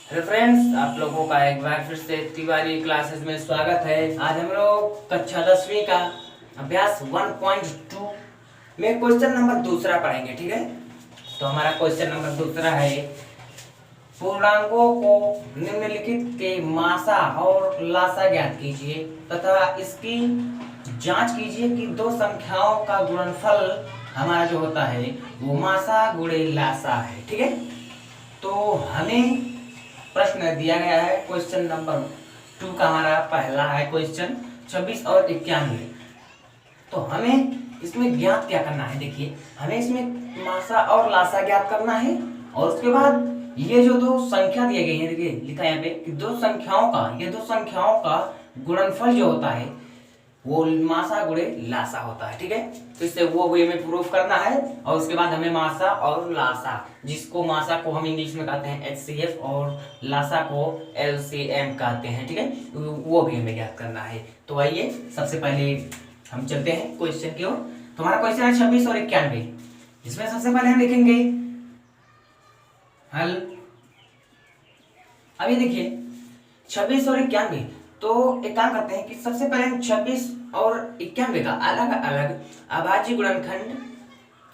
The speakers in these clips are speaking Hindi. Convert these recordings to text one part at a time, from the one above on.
हेलो फ्रेंड्स, आप लोगों का एक बार फिर से तिवारी क्लासेस में स्वागत है। आज हम लोग कक्षा 10वीं का अभ्यास 1.2 में क्वेश्चन नंबर दूसरा पढ़ेंगे। ठीक है, तो हमारा क्वेश्चन नंबर दूसरा है, पूर्णांकों को निम्नलिखित के मासा और लासा ज्ञात कीजिए तथा इसकी जांच कीजिए कि दो संख्याओं का गुणनफल हमारा जो होता है वो मासा गुणे लासा है। ठीक है, तो हमें प्रश्न दिया गया है क्वेश्चन नंबर 2 का, हमारा पहला है क्वेश्चन 26 और 91। तो हमें इसमें ज्ञात क्या करना है, देखिए हमें इसमें मासा और लासा ज्ञात करना है और उसके बाद ये जो दो संख्या दिए गई है, देखिए लिखा है यहाँ पे कि ये दो संख्याओं का गुणनफल जो होता है वो मासा गुणे लासा होता है। ठीक है, तो इससे वो वे में प्रूफ करना है और उसके बाद हमें मासा और लासा, जिसको मासा को हम इंग्लिश में कहते हैं HCF और लासा को LCM कहते हैं। ठीक है, वो भी हमें ज्ञात करना है। तो आइए सबसे पहले हम चलते हैं क्वेश्चन की ओर। तो हमारा क्वेश्चन है 26 और 91। इसमें सबसे पहले हम लिखेंगे हल। अभी देखिए 26 और 91, तो एक काम करते हैं कि सबसे पहले हम 26 और 91 का अलग अलग अभाज्य गुणनखंड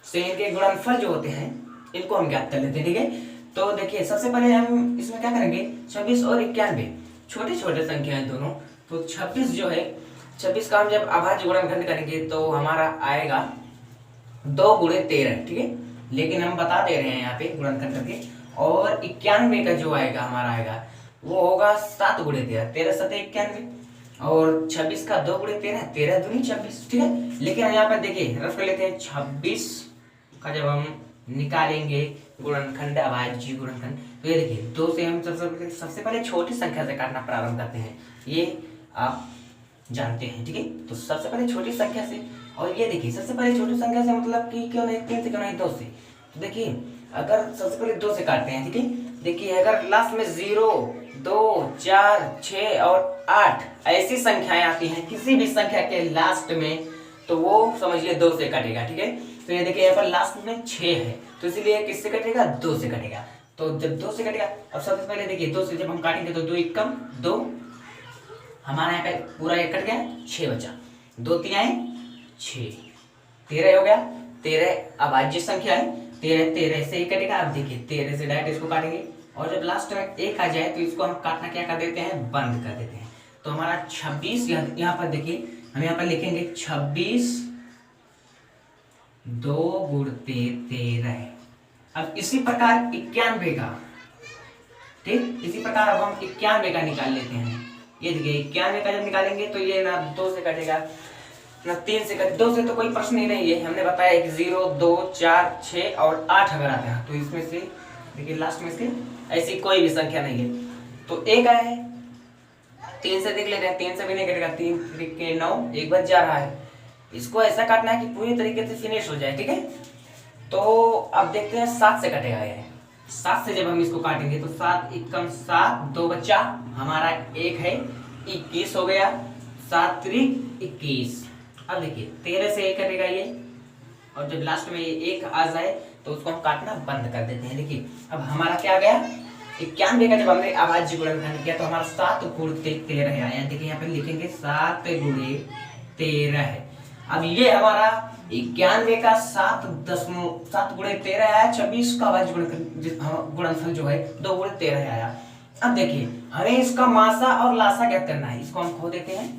से इनके गुणनफल जो होते हैं इनको हम ज्ञात कर लेते हैं। ठीक है, तो देखिए सबसे पहले हम इसमें क्या करेंगे, 26 और 91 छोटे छोटे संख्या है दोनों। तो 26 जो है, 26 का हम जब अभाज्य गुणनखंड करेंगे तो हमारा आएगा 2 गुणे 13। ठीक है, लेकिन हम बता दे रहे हैं यहाँ पे गुणनखंड करके। और 91 का जो आएगा हमारा आएगा वो होगा 7 गुणे 13, 13 7 91। और 26 का 2 गुणे 13, 13 दूनी 26। ठीक है, लेकिन हम यहाँ पर देखिए रफ कर लेते हैं 26 का जब हम निकालेंगे गुणनखंड, अभाज्य गुणनखंड, तो ये देखिए 2 से हम सबसे पहले छोटी संख्या से काटना प्रारंभ करते हैं, ये आप जानते हैं। ठीक है, तो सबसे पहले छोटी संख्या से, और ये देखिए सबसे पहले छोटी संख्या से मतलब कि क्यों नहीं 3 से, क्यों नहीं 2 से। तो देखिए अगर सबसे पहले 2 से काटते हैं, ठीक है, देखिए अगर लास्ट में 0 2 4 6 और 8 ऐसी संख्याएं आती हैं किसी भी संख्या के लास्ट में, तो वो समझिए 2 से कटेगा। ठीक है, तो ये देखिए यहाँ पर लास्ट में 6 है, तो इसीलिए किससे कटेगा, 2 से कटेगा। तो जब 2 से कटेगा, अब सबसे पहले देखिए 2 से जब हम काटेंगे तो 2 एकम 2, हमारा यहाँ पे पूरा एक कट गया, 6 बचा, 2 3 6, 13 हो गया। 13 अभाज्य संख्या है, 13 से ही कटेगा। अब देखिए 13 से डायरेक्ट इसको काटेंगे और जब लास्ट में 1 आ जाए तो इसको हम काटना क्या कर देते हैं, बंद कर देते हैं। तो हमारा 26 यहाँ पर देखिए हम यहाँ पर लिखेंगे 26 2 गुणते 13। अब इसी प्रकार 91 का, ठीक इसी प्रकार अब हम 91 का निकाल लेते हैं। ये देखिए 91 का जब निकालेंगे तो ये ना 2 से कटेगा ना 3 से कटेगा, 2 से तो कोई प्रश्न ही नहीं है। हमने बताया कि 0 2 4 6 और 8 अगर आते हैं तो इसमें से देखिए लास्ट में से ऐसी कोई भी संख्या नहीं है। तो एक आए 3 से देख लेते हैं, 3 से भी नहीं कटेगा, 3 3 के 9, 1 बच जा रहा है। इसको ऐसा काटना है कि पूरी तरीके से फिनिश हो जाए। ठीक है, तो अब देखते हैं 7 से कटेगा ये। 7 से जब हम इसको काटेंगे तो 7 एकम 7, 2 बच्चा हमारा 1 है, 21 हो गया, 7 त्रिक 21। अब देखिए 13 से 1 कटेगा ये, और जब लास्ट में ये 1 आ जाए तो उसको हम काटना बंद कर देते हैं। देखिए अब हमारा क्या आ गया, 91 का जब हमने अभाज्य गुणनखंड किया तो हमारा 7 गुणे 13 आया। देखिए यहाँ पे लिखेंगे 7 गुणे 13 है। अब ये हमारा 91 का 7 गुणे 13 आया, 26 का अभाज्य गुणनफल जो है 2 गुणे 13 आया। अब देखिए हमें इसका मासा और लासा ज्ञात करना है, इसको हम खो देते हैं।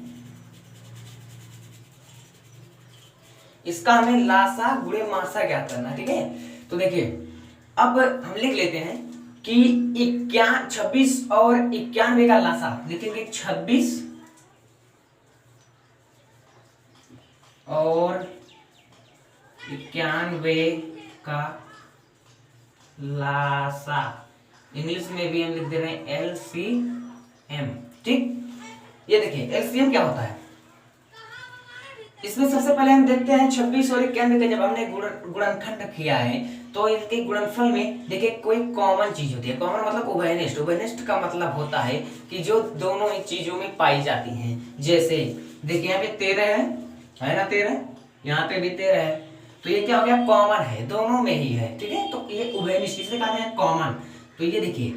इसका हमें लासा गुणे मासा ज्ञात करना है। ठीक है, तो देखिए अब हम लिख लेते हैं कि 26 और 91 का लासा लिखेंगे 26 और 91 का लासा, इंग्लिश में भी हम लिख दे रहे हैं LCM। ठीक, ये देखिए LCM क्या होता है, इसमें सबसे पहले हम देखते हैं 26 और 91 का जब हमने गुणनखंड किया है तो इनके गुणनफल में देखिए कोई कॉमन चीज होती है। कॉमन मतलब उभयनिष्ठ। उभयनिष्ठ का मतलब होता है कि जो दोनों ही चीजों में पाई जाती हैं। जैसे देखिए यहाँ पे 13 है ना, 13 यहाँ पे भी 13 है, तो ये क्या हो गया, कॉमन है, दोनों में ही है। ठीक है, तो ये उभयनिष्ठ, इसे कहते हैं कॉमन। तो ये देखिए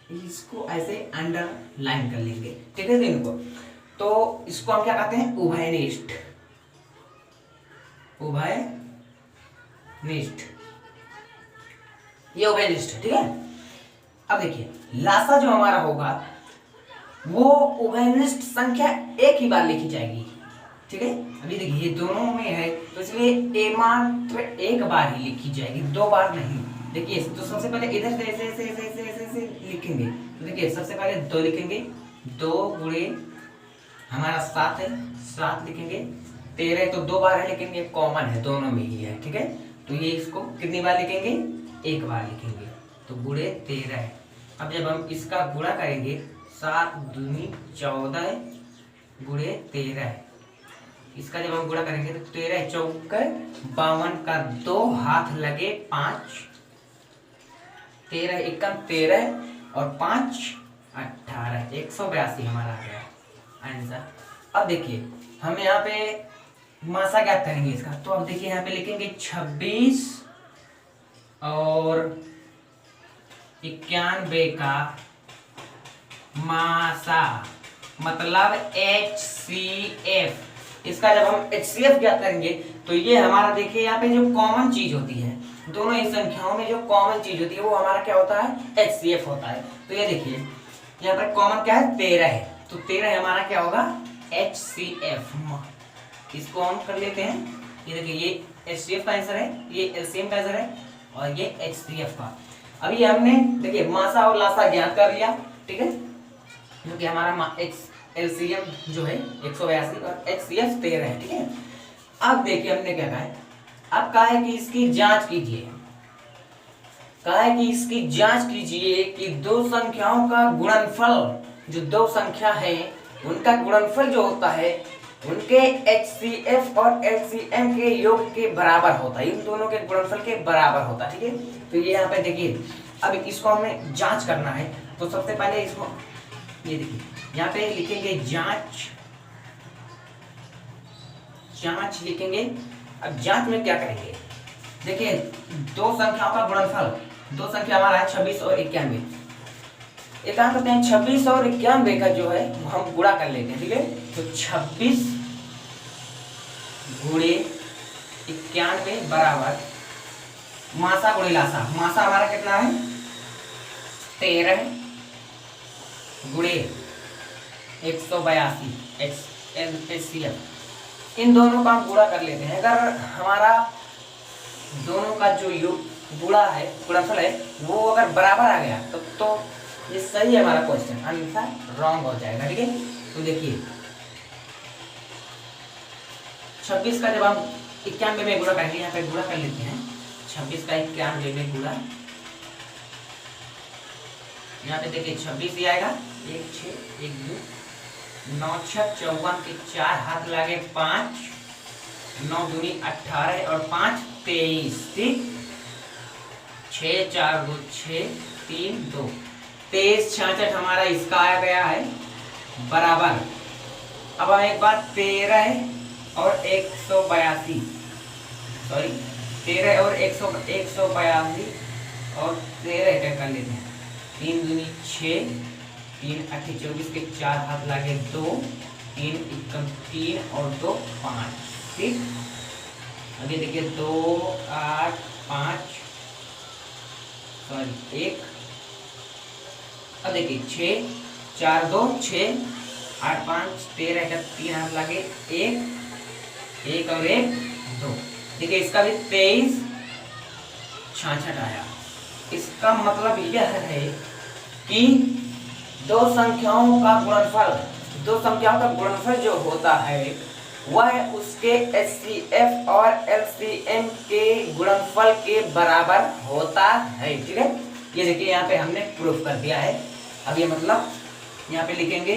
इसको ऐसे अंडरलाइन कर लेंगे, ठीक है इनको। तो इसको हम क्या कहते हैं, उभयनिष्ठ, उभयनिष्ठ, ये उभयनिष्ठ है, ठीक है। अब देखिए लासा जो हमारा होगा वो उभयनिष्ठ संख्या एक ही बार लिखी जाएगी, ठीक है। अभी देखिए ये दोनों में है तो इसलिए ए मात्र एक बार ही लिखी जाएगी, दो बार नहीं। देखिए तो सबसे पहले इधर से ऐसे ऐसे ऐसे ऐसे ऐसे ऐसे लिखेंगे, तो देखिए सबसे पहले 2 लिखेंगे, 2 गुणे हमारा 7 है, 7 लिखेंगे, 13 तो 2 बार है लेकिन ये कॉमन है, दोनों में ही है, ठीक है। तो ये इसको कितनी बार लिखेंगे, एक बार लिखेंगे, तो गुणे 13 है। अब जब हम इसका गुणा करेंगे 7 दूनी 14 गुणे 13 है, इसका जब हम गुणा करेंगे तो 13 चौक 52 का 2 हाथ लगे 5, 13 एकम 13 और 5 18, 182 हमारा आ गया आंसर। अब देखिए हम यहाँ पे मासा ज्ञात करेंगे इसका, तो अब देखिए यहाँ पे लिखेंगे 26 और 91 का मासा मतलब HCF। इसका जब हम HCF ज्ञात करेंगे तो ये हमारा देखिए यहाँ पे जो कॉमन चीज होती है, दोनों ही संख्याओं में जो कॉमन चीज होती है वो हमारा क्या होता है, HCF होता है। तो ये देखिए यहाँ पर कॉमन क्या है, 13 है, तो 13 हमारा क्या होगा, HCF। इसको हम कर लेते हैं, ये देखिए ये HCF का आंसर है, ये LCM का आंसर है और ये HCF का। अभी हमने देखिए मासा और लासा ज्ञात कर लिया, ठीक है, क्योंकि हमारा LCM जो है 182 और HCF 13 है, ठीक है। अब देखिए हमने क्या कहा है, अब कहा है कि इसकी जांच कीजिए, कहा है कि इसकी जांच कीजिए कि दो संख्याओं का गुणनफल, जो दो संख्या है उनका गुणनफल जो होता है उनके HCF और LCM के योग के बराबर होता है, इन दोनों के गुणनफल के बराबर होता है, ठीक है। तो ये यहाँ पे देखिए अब इसको हमें जांच करना है, तो सबसे पहले इसको ये देखिए यहाँ पे लिखेंगे जांच, जांच लिखेंगे। अब जांच में क्या करेंगे, देखिए दो संख्याओं का गुणनफल, दो संख्या हमारा है 26 और 91, एक काम करते हैं 26 और 91 का जो है वो हम गुणा कर लेते हैं, ठीक है। तो 26 गुणे 91 बराबर मासा गुणे लासा, मासा हमारा कितना है 13 गुणे 182 HCF, इन दोनों का हम गुणा कर लेते हैं। अगर हमारा दोनों का जो योग गुणा है, गुणनफल है, वो अगर बराबर आ गया तो ये सही है हमारा क्वेश्चन, अन्यथा रॉन्ग हो जाएगा, ठीक है। तो देखिए 26 का जब हम 91 में गुणा करेंगे, यहाँ पे गुणा कर लेते हैं, 26 का 91 में गुणा, यहाँ पे देखिए 26 ही आएगा, 1 6 1 2 9 6 54 के 4 हाथ लगे 5, 9 दूनी 18 और 5 23, ठीक, 6 4 2 6 3 2 23 66 हमारा इसका आ गया है बराबर। अब हम एक बार 13 और 182, सॉरी 13 और 182 और 13 कर लेते हैं, 3 दूनी 6 3 8 24 के 4 हाथ लगे 2, 3 एकम 3 और 2 5, ठीक। अभी देखिए 2 8 5 सॉरी 1, अब देखिए 6 4 2 6 8 5 13 का 3 हाथ लगे 1 1 और 1 2, देखिए इसका भी 23 66 आया। इसका मतलब यह है कि दो संख्याओं का गुणनफल, दो संख्याओं का गुणनफल जो होता है वह उसके HCF और LCM के गुणनफल के बराबर होता है, ठीक है। ये देखिए यहाँ पे हमने प्रूफ कर दिया है। अब ये मतलब यहाँ पे लिखेंगे